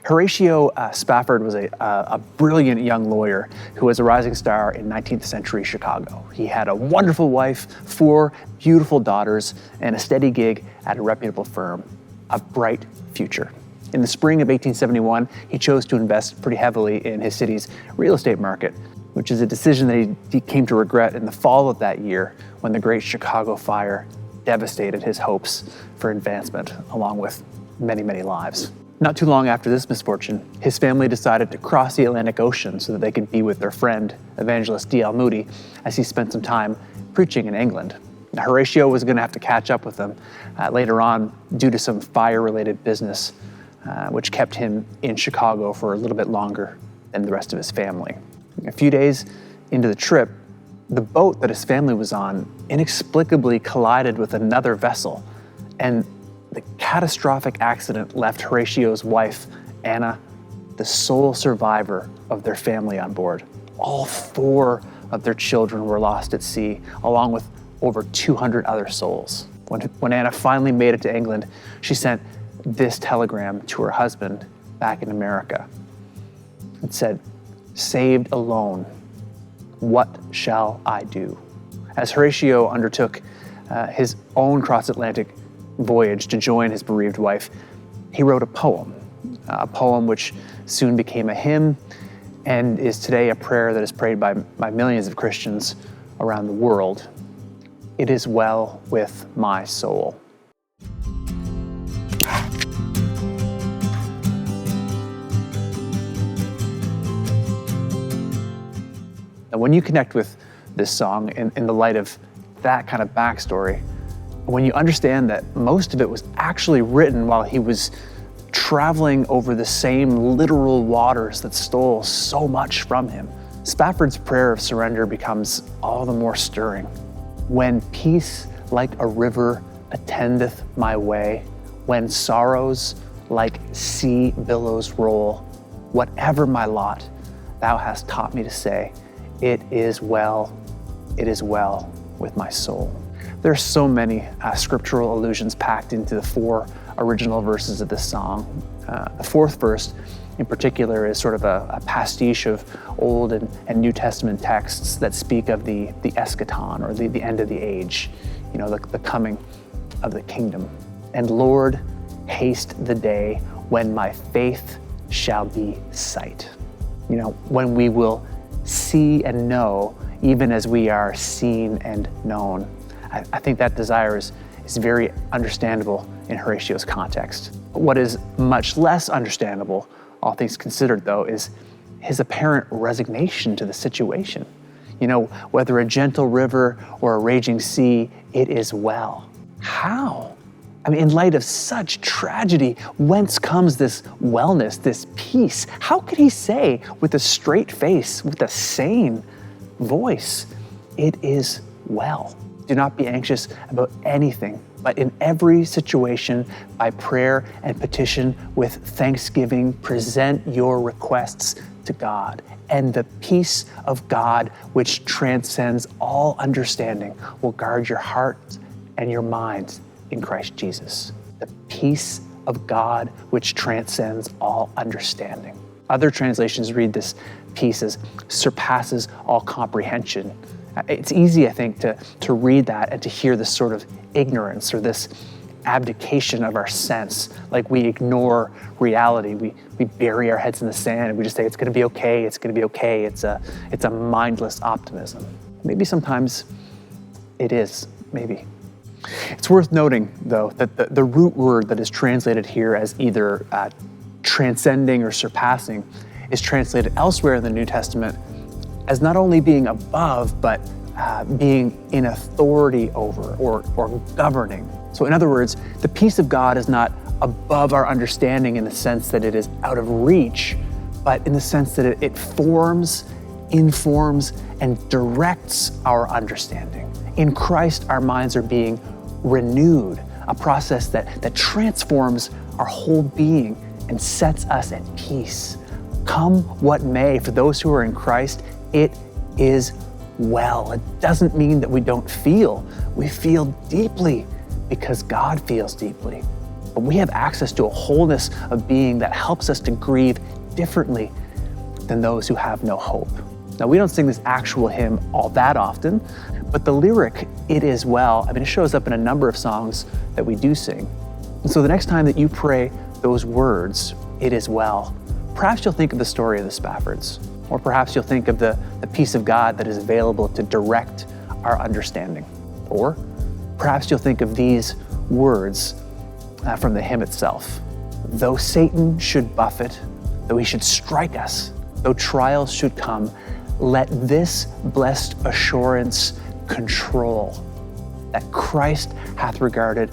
Horatio Spafford was a brilliant young lawyer who was a rising star in 19th century Chicago. He had a wonderful wife, 4 beautiful daughters, and a steady gig at a reputable firm, a bright future. In the spring of 1871, he chose to invest pretty heavily in his city's real estate market, which is a decision that he came to regret in the fall of that year when the Great Chicago Fire devastated his hopes for advancement, along with many, many lives. Not too long after this misfortune, his family decided to cross the Atlantic Ocean so that they could be with their friend, evangelist D.L. Moody, as he spent some time preaching in England. Now, Horatio was going to have to catch up with them later on due to some fire-related business, which kept him in Chicago for a little bit longer than the rest of his family. A few days into the trip, the boat that his family was on inexplicably collided with another vessel, and the catastrophic accident left Horatio's wife, Anna, the sole survivor of their family on board. All 4 of their children were lost at sea, along with over 200 other souls. When Anna finally made it to England, she sent this telegram to her husband back in America. It said, "Saved alone, what shall I do?" As Horatio undertook his own cross-Atlantic voyage to join his bereaved wife, he wrote a poem which soon became a hymn and is today a prayer that is prayed by millions of Christians around the world. It is well with my soul. Now, when you connect with this song in the light of that kind of backstory, when you understand that most of it was actually written while he was traveling over the same literal waters that stole so much from him, Spafford's prayer of surrender becomes all the more stirring. When peace like a river attendeth my way, when sorrows like sea billows roll, whatever my lot, thou hast taught me to say, it is well with my soul. There are so many scriptural allusions packed into the 4 original verses of this song. The 4th verse in particular is sort of a pastiche of Old and New Testament texts that speak of the eschaton, or the end of the age, the coming of the kingdom. And Lord, haste the day when my faith shall be sight. When we will see and know even as we are seen and known. I think that desire is very understandable in Horatio's context. What is much less understandable, all things considered though, is his apparent resignation to the situation. Whether a gentle river or a raging sea, it is well. How? In light of such tragedy, whence comes this wellness, this peace? How could he say with a straight face, with a sane voice, it is well? Do not be anxious about anything, but in every situation, by prayer and petition with thanksgiving, present your requests to God. And the peace of God, which transcends all understanding, will guard your hearts and your minds in Christ Jesus. The peace of God, which transcends all understanding. Other translations read this peace as surpasses all comprehension. It's easy, I think, to read that and to hear this sort of ignorance or this abdication of our sense, like we ignore reality. We bury our heads in the sand and we just say, it's gonna be okay, it's gonna be okay. It's a mindless optimism. Maybe sometimes it is, maybe. It's worth noting, though, that the root word that is translated here as either transcending or surpassing is translated elsewhere in the New Testament as not only being above, but being in authority over or governing. So in other words, the peace of God is not above our understanding in the sense that it is out of reach, but in the sense that it forms, informs, and directs our understanding. In Christ, our minds are being renewed, a process that transforms our whole being and sets us at peace. Come what may, for those who are in Christ, it is well. It doesn't mean that we don't feel. We feel deeply because God feels deeply. But we have access to a wholeness of being that helps us to grieve differently than those who have no hope. Now, we don't sing this actual hymn all that often, but the lyric, "It is well," it shows up in a number of songs that we do sing. And so the next time that you pray those words, "It is well," perhaps you'll think of the story of the Spaffords, or perhaps you'll think of the peace of God that is available to direct our understanding. Or perhaps you'll think of these words from the hymn itself. "Though Satan should buffet, though he should strike us, though trials should come, let this blessed assurance control, that Christ hath regarded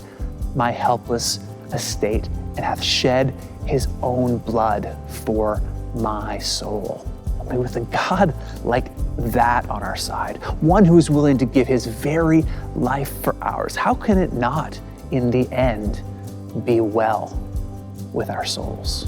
my helpless estate, and hath shed his own blood for my soul." With a God like that on our side, one who is willing to give his very life for ours, how can it not, in the end, be well with our souls?